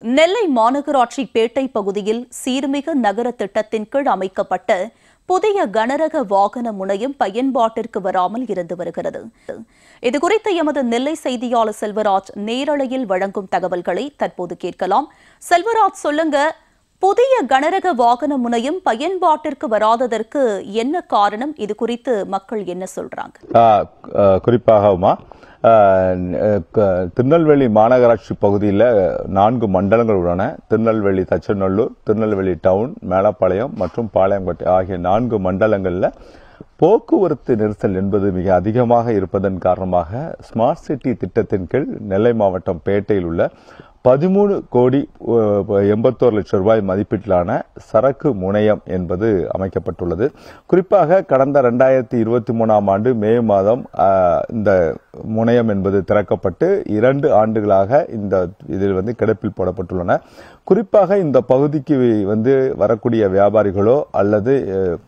நெல்லை மாநகராட்சி பேட்டை பகுதியில் சீர்மிகு நகர திட்டத்தின் கீழ் அமைக்கப்பட்ட புதிய கனரக வாகன முனையம் பயன்பாட்டிற்கு வராமல் இருந்து வருகிறது. இதுகுறித்து எமது நெல்லை செய்தியாளர் செல்வராஜ் நேரலையில் வழங்கும் தகவல்களை தற்போது கேட்கலாம். செல்வராஜ், சொல்லுங்க, புதிய கனரக வாகன முனையம் பயன்பாட்டிற்கு வராததற்கு என்ன காரணம்? இது குறித்து மக்கள் என்ன சொல்றாங்க? குறிப்பாக திருநெல்வேலி மாநகராட்சி பகுதியில் 4 மண்டலங்கள் உள்ளன. திருநெல்வேலி தச்சநல்லூர், திருநெல்வேலி டவுன், மேலப்பாளையம் மற்றும் பாளையங்கோட்டை ஆகிய 4 மண்டலங்களில் போக்குவரத்து நெரிசல் என்பது மிக அதிகமாக இருப்பதன் காரணமாக ஸ்மார்ட் சிட்டி திட்டத்தின் கீழ் நெல்லை மாவட்டம் பேட்டையில் உள்ள 13 கோடி 81 லட்சம் ரூபாய் மதிப்பீட்டிலான சரக்கு முனையம் என்பது அமைக்கப்பட்டுள்ளது. குறிப்பாக கடந்த 2023ஆம் ஆண்டு மே மாதம் இந்த முனையம் என்பது திறக்கப்பட்டு 2 ஆண்டுகளாக இதில் கிடப்பில் போடப்பட்டுள்ளன. குறிப்பாக இந்த பகுதிக்கு வரக்கூடிய வியாபாரிகளோ அல்லது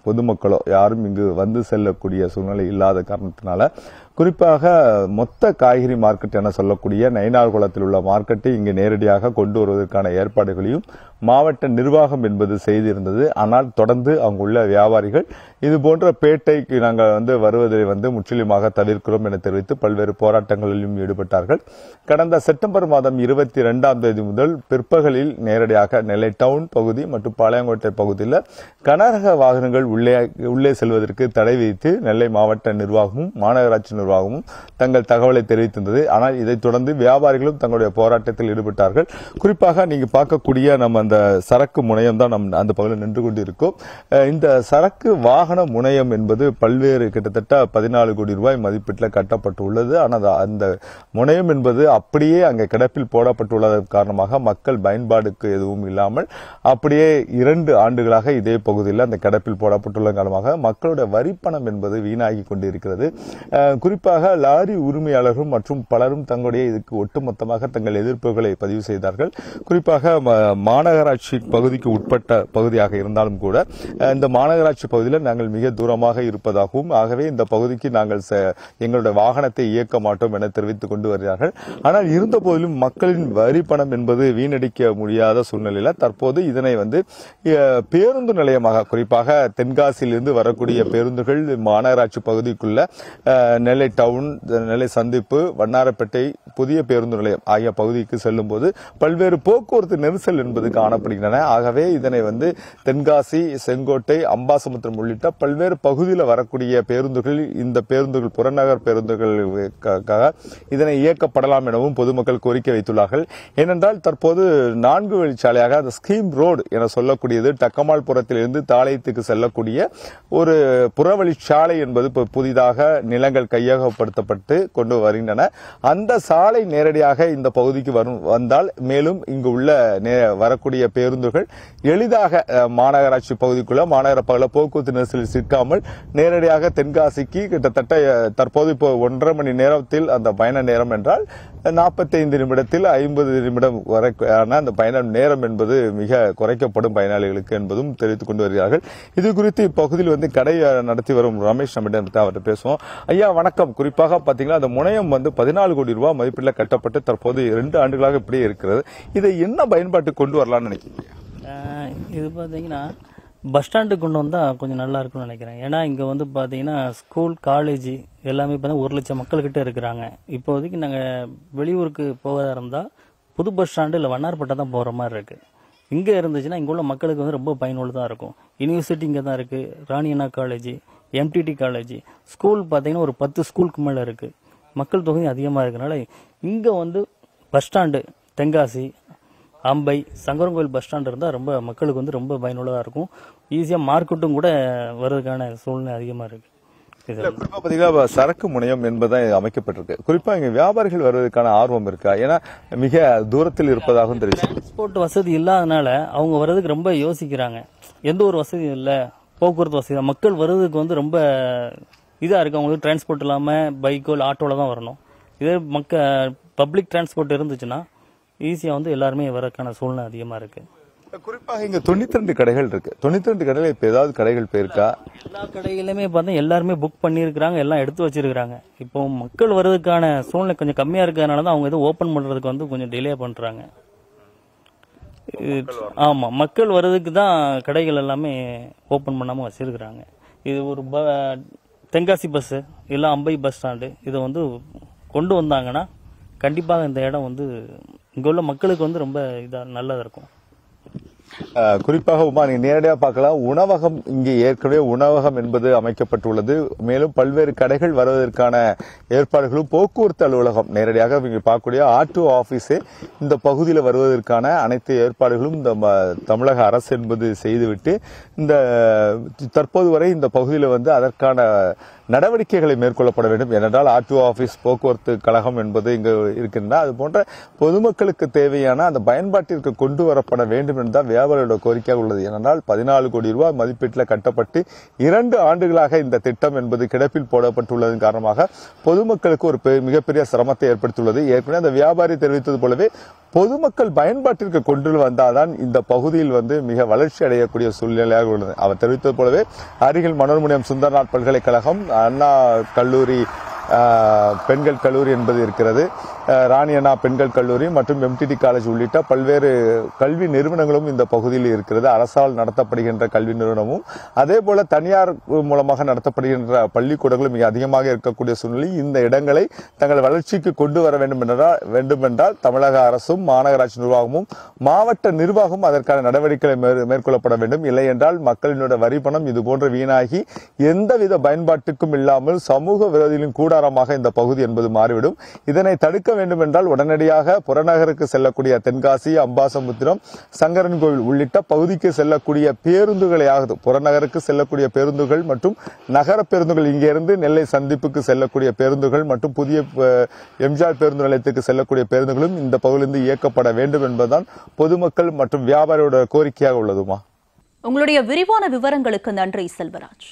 பொதுமக்களோ யாரும் இங்கு வந்து செல்லக்கூடிய சூழ்நிலை இல்லாத காரணத்தினால குறிப்பாக மொத்த காய்கறி மார்க்கெட் என சொல்லக்கூடிய நயினார்குளத்தில் உள்ள மார்க்கெட்டை இங்கு நேரடியாக கொண்டு வருவதற்கான ஏற்பாடுகளையும் மாவட்ட நிர்வாகம் என்பது செய்திருந்தது. ஆனால் தொடர்ந்து அங்குள்ள வியாபாரிகள் இதுபோன்ற பேட்டைக்கு நாங்கள் வருவதை முற்றிலுமாக தவிர்க்கிறோம் என தெரிவித்து பல்வேறு போராட்டங்களிலும் ஈடுபட்டார்கள். கடந்த செப்டம்பர் மாதம் 22ஆம் தேதி முதல் பிற்பகலில் நேரடியாக நெல்லை டவுன் பகுதி மற்றும் பாளையங்கோட்டை பகுதியில் கனரக வாகனங்கள் உள்ளே செல்வதற்கு தடை விதித்து நெல்லை மாவட்ட நிர்வாகமும் மாநகராட்சி நிர்வாகமும் தங்கள் தகவலை தெரிவித்திருந்தது. ஆனால் இதைத் தொடர்ந்து வியாபாரிகளும் தங்களுடைய போராட்டத்தில் ஈடுபட்டார்கள். குறிப்பாக நீங்க பார்க்கக்கூடிய நம்ம அந்த சரக்கு முனையம் தான் அந்த பகுதியில் நின்று கொண்டு இருக்கோம். இந்த சரக்கு வாகன முனையம் என்பது பல்வேறு கிட்டத்தட்ட 14 கோடி ரூபாய் மதிப்பீட்டில் கட்டப்பட்டுள்ளது. ஆனால் அந்த முனையம் என்பது அப்படியே அங்கே கிடப்பில் போடப்பட்டுள்ளதன் காரணமாக மக்கள் பயன்பாடுக்கு எதுவும் இல்லாமல் அப்படியே 2 ஆண்டுகளாக இதே பகுதியில் அந்த கிடப்பில் போடப்பட்டுள்ள காரணமாக மக்களுடைய வரிப்பணம் என்பது வீணாகி கொண்டிருக்கிறது. குறிப்பாக லாரி உரிமையாளர்கள் மற்றும் பலரும் தங்களுடைய இதுக்கு ஒட்டுமொத்தமாக தங்கள் எதிர்ப்புகளை பதிவு செய்தார்கள். குறிப்பாக மாநகராட்சி பகுதிக்கு உட்பட்ட பகுதியாக இருந்தாலும் கூட இந்த மாநகராட்சி பகுதியில் நாங்கள் மிக தூரமாக இருப்பதாகவும் ஆகவே இந்த பகுதிக்கு நாங்கள் எங்களுடைய வாகனத்தை இயக்க மாட்டோம் என தெரிவித்துக் கொண்டு வருகிறார்கள். ஆனால் இருந்த போதிலும் மக்களின் வரி பணம் என்பது வீணடிக்க முடியாத சூழ்நிலையில் தற்போது இதனை பேருந்து நிலையமாக குறிப்பாக தென்காசியிலிருந்து வரக்கூடிய பேருந்துகள் மாநகராட்சி பகுதிக்குள்ள நெல்லை டவுன், நெல்லை சந்திப்பு, வண்ணாரப்பேட்டை புதிய பேருந்து நிலையம் ஆகிய பகுதிக்கு செல்லும் போது பல்வேறு போக்குவரத்து நெரிசல் என்பது காணப்படுகின்றன. ஆகவே இதனை தென்காசி, செங்கோட்டை, அம்பாசமுத்திரம் உள்ளிட்ட பல்வேறு பகுதியில் வரக்கூடிய பேருந்துகள் இந்த பேருந்துகள் புறநகர் பேருந்துகளுக்காக இதனை இயக்கப்படலாம் எனவும் பொதுமக்கள் கோரிக்கை வைத்துள்ளார்கள். ஏனென்றால் தற்போது 4 வழிச்சாலையாக அந்த ஸ்கீம் ரோடு என சொல்லக்கூடியது டக்கமால்புரத்திலிருந்து தாளையத்துக்கு செல்லக்கூடிய ஒரு புறவழிச்சாலை என்பது புதிதாக நிலங்கள் கையகப்படுத்தப்பட்டு கொண்டு வருகின்றன. அந்த சாலை நேரடியாக இந்த பகுதிக்கு வந்தால் மேலும் இங்கு உள்ள வரக்கூடிய பேருந்துகள் எளிதாக மாநகராட்சி பகுதிக்குள்ள மாநகர பகுதியில் போக்குவரத்து நெரிசலில் சிக்காமல் நேரடியாக தென்காசிக்கு கிட்டத்தட்ட தற்போது இப்போ 1.5 மணி நேரத்தில் அந்த பயண நேரம் என்றால் 45 நிமிடத்தில் 50 நிமிடம் வரைக்கான அந்த பயண நேரம் என்பது மிக குறைக்கப்படும் பயனாளிகளுக்கு என்பதும் தெரிவித்துக் கொண்டு வருகிறார்கள். இது குறித்து இப்பகுதியில் கடை நடத்தி வரும் ரமேஷ் நம்மிடம் அவர்கிட்ட பேசுவோம். ஐயா வணக்கம். குறிப்பாக பாத்தீங்கன்னா அந்த முனையம் 14 கோடி ரூபாய் மதிப்பீட்டில் கட்டப்பட்டு தற்போது 2 ஆண்டுகளாக இப்படியே இருக்கிறது. இதை என்ன பயன்பாட்டு கொண்டு வரலாம்னு நினைக்கிறீங்க? இது பார்த்தீங்கன்னா பஸ் ஸ்டாண்டுக்கு கொண்டு வந்தால் கொஞ்சம் நல்லா இருக்கும்னு நினைக்கிறேன். ஏன்னா இங்கே பார்த்தீங்கன்னா ஸ்கூல், காலேஜ் எல்லாமே பார்த்தீங்கன்னா 1 லட்சம் மக்கள்கிட்ட இருக்கிறாங்க. இப்போதைக்கு நாங்கள் வெளியூருக்கு போவதாக இருந்தால் புது பஸ் ஸ்டாண்டு இல்லை வண்ணார்பேட்டை தான் போகிற மாதிரி இருக்குது. இங்கே இருந்துச்சுன்னா இங்கே உள்ள மக்களுக்கு ரொம்ப பயனுள்ளதாக இருக்கும். யூனிவர்சிட்டி இங்கே தான் இருக்குது, ராணி அண்ணா காலேஜ், MTT காலேஜ், ஸ்கூல் பார்த்தீங்கன்னா ஒரு 10 ஸ்கூலுக்கு மேலே இருக்குது. மக்கள் தொகை அதிகமாக இருக்கிறனால இங்கே பஸ் ஸ்டாண்டு தென்காசி, அம்பை, சங்கரங்கோயில் பஸ் ஸ்டாண்ட் இருந்தால் ரொம்ப மக்களுக்கு ரொம்ப பயனுள்ளதாக இருக்கும். ஈஸியாக மார்க்கெட்டும் கூட வர்றதுக்கான சூழ்நிலை அதிகமாக இருக்கு. குறிப்பா பாத்தீங்கன்னா சரக்கு முனையம் என்பதை அமைக்கப்பட்டிருக்கு. குறிப்பா இங்க வியாபாரிகள் வருவதற்கான ஆர்வம் இருக்கா? ஏன்னா மிக தூரத்தில் இருப்பதாகவும் தெரியும். டிரான்ஸ்போர்ட் வசதி இல்லாதனால அவங்க வர்றதுக்கு ரொம்ப யோசிக்கிறாங்க. எந்த ஒரு வசதியும் இல்லை, போக்குவரத்து வசதி மக்கள் வர்றதுக்கு ரொம்ப இதாக இருக்கு. அவங்களுக்கு டிரான்ஸ்போர்ட் இல்லாமல் பைக்கோ இல்லை ஆட்டோவில் தான் வரணும். இதே பப்ளிக் டிரான்ஸ்போர்ட் இருந்துச்சுன்னா ஈஸியாக எல்லாருமே வரக்கான சூழ்நிலை அதிகமாக இருக்கு. குறிப்பாக இங்க 92 கடைகள் இருக்கு. 92 கடைகள் இப்ப ஏதாவது கடைகள் போயிருக்கா? எல்லா கடைகளுமே பார்த்தா எல்லாருமே புக் பண்ணியிருக்கிறாங்க, எல்லாம் எடுத்து வச்சிருக்காங்க. இப்போ மக்கள் வர்றதுக்கான சூழ்நிலை கொஞ்சம் கம்மியா இருக்கிறதுனால தான் அவங்க ஓபன் பண்றதுக்கு கொஞ்சம் டிலே பண்றாங்க. ஆமாம், மக்கள் வர்றதுக்கு தான் கடைகள் எல்லாமே ஓப்பன் பண்ணாமல் வச்சிருக்கிறாங்க. இது ஒரு தென்காசி பஸ்ஸு இல்லை அம்பை பஸ் ஸ்டாண்டு இதை வந்து கொண்டு வந்தாங்கன்னா கண்டிப்பாக இந்த இடம் வந்து இங்கே உள்ள மக்களுக்கு வந்து ரொம்ப நல்லதாக இருக்கும். குறிப்பாக உமா, நீங்க நேரடியாக பார்க்கலாம், உணவகம் இங்கே ஏற்கனவே உணவகம் என்பது அமைக்கப்பட்டுள்ளது. மேலும் பல்வேறு கடைகள் வருவதற்கான ஏற்பாடுகளும், போக்குவரத்து அலுவலகம் நேரடியாக இங்கே பார்க்கக்கூடிய ஆட்டோ ஆபீஸே இந்த பகுதியில் வருவதற்கான அனைத்து ஏற்பாடுகளும் இந்த தமிழக அரசு என்பது செய்துவிட்டு இந்த தற்போது வரை இந்த பகுதியில் வந்து அதற்கான நடவடிக்கைகளை மேற்கொள்ளப்பட வேண்டும். ஏனென்றால் ஆர்டிஓ ஆபீஸ், போக்குவரத்து கழகம் என்பது இங்கு இருக்கின்றன. அது போன்ற பொதுமக்களுக்கு தேவையான அந்த பயன்பாட்டிற்கு கொண்டு வரப்பட வேண்டும் என்றால் வியாபாரியோட கோரிக்கையாக உள்ளது. ஏனென்றால் 14 கோடி ரூபாய் மதிப்பீட்டில் கட்டப்பட்டு 2 ஆண்டுகளாக இந்த திட்டம் என்பது கிடப்பில் போடப்பட்டுள்ளதன் காரணமாக பொதுமக்களுக்கு ஒரு மிகப்பெரிய சிரமத்தை ஏற்படுத்தியுள்ளது. ஏற்கனவே அந்த வியாபாரி தெரிவித்தது போலவே பொதுமக்கள் பயன்பாட்டிற்கு கொண்டு வந்தால்தான் இந்த பகுதியில் வந்து மிக வளர்ச்சி அடையக்கூடிய சூழ்நிலையாக உள்ளது. அவர் தெரிவித்தது போலவே அருகில் மனோன்மணியம் சுந்தரநாத் பல்கலைக்கழகம், அண்ணா கல்லூரி, பெண்கள் கல்லூரி என்பது இருக்கிறது, ராணி அண்ணா பெண்கள் கல்லூரி மற்றும் எம்டிடி காலேஜ் உள்ளிட்ட பல்வேறு கல்வி நிறுவனங்களும் இந்த பகுதியில் இருக்கிறது. அரசால் நடத்தப்படுகின்ற கல்வி நிறுவனமும் அதே போல தனியார் மூலமாக நடத்தப்படுகின்ற பள்ளிக்கூடங்களும் மிக அதிகமாக இருக்கக்கூடிய சூழ்நிலை. இந்த இடங்களை தங்கள் வளர்ச்சிக்கு கொண்டு வர வேண்டுமென்றால் தமிழக அரசும் மாநகராட்சி நிர்வாகமும் மாவட்ட நிர்வாகமும் அதற்கான நடவடிக்கைகளை மேற்கொள்ளப்பட வேண்டும். இல்லை என்றால் மக்களினுடைய வரி பணம் இதுபோன்று வீணாகி எந்தவித பயன்பாட்டுக்கும் இல்லாமல் சமூக விரோதிகளின் கூடாரமாக இந்த பகுதி என்பது மாறிவிடும். இதனை தடுக்க வேண்டும் என்றால் உடனடியாக புறநகருக்கு செல்லக்கூடிய தென்காசி, அம்பாசமுத்திரம், சங்கரன் கோவில் உள்ளிட்ட பகுதிக்கு செல்லக்கூடிய பேருந்துகளையாவது, புறநகருக்கு செல்லக்கூடிய பேருந்துகள் மற்றும் நகர பேருந்துகள், இங்கிருந்து நெல்லை சந்திப்புக்கு செல்லக்கூடிய பேருந்துகள் மற்றும் புதிய எம்ஜிஆர் பேருந்து நிலையத்துக்கு செல்லக்கூடிய பேருந்துகளும் இந்த பகுதியிலிருந்து இயக்கப்பட வேண்டும் என்பதுதான் பொதுமக்கள் மற்றும் வியாபாரியோட கோரிக்கையாக உள்ளதுமா. உங்களுடைய விரிவான விவரங்களுக்கு நன்றி செல்வராஜ்.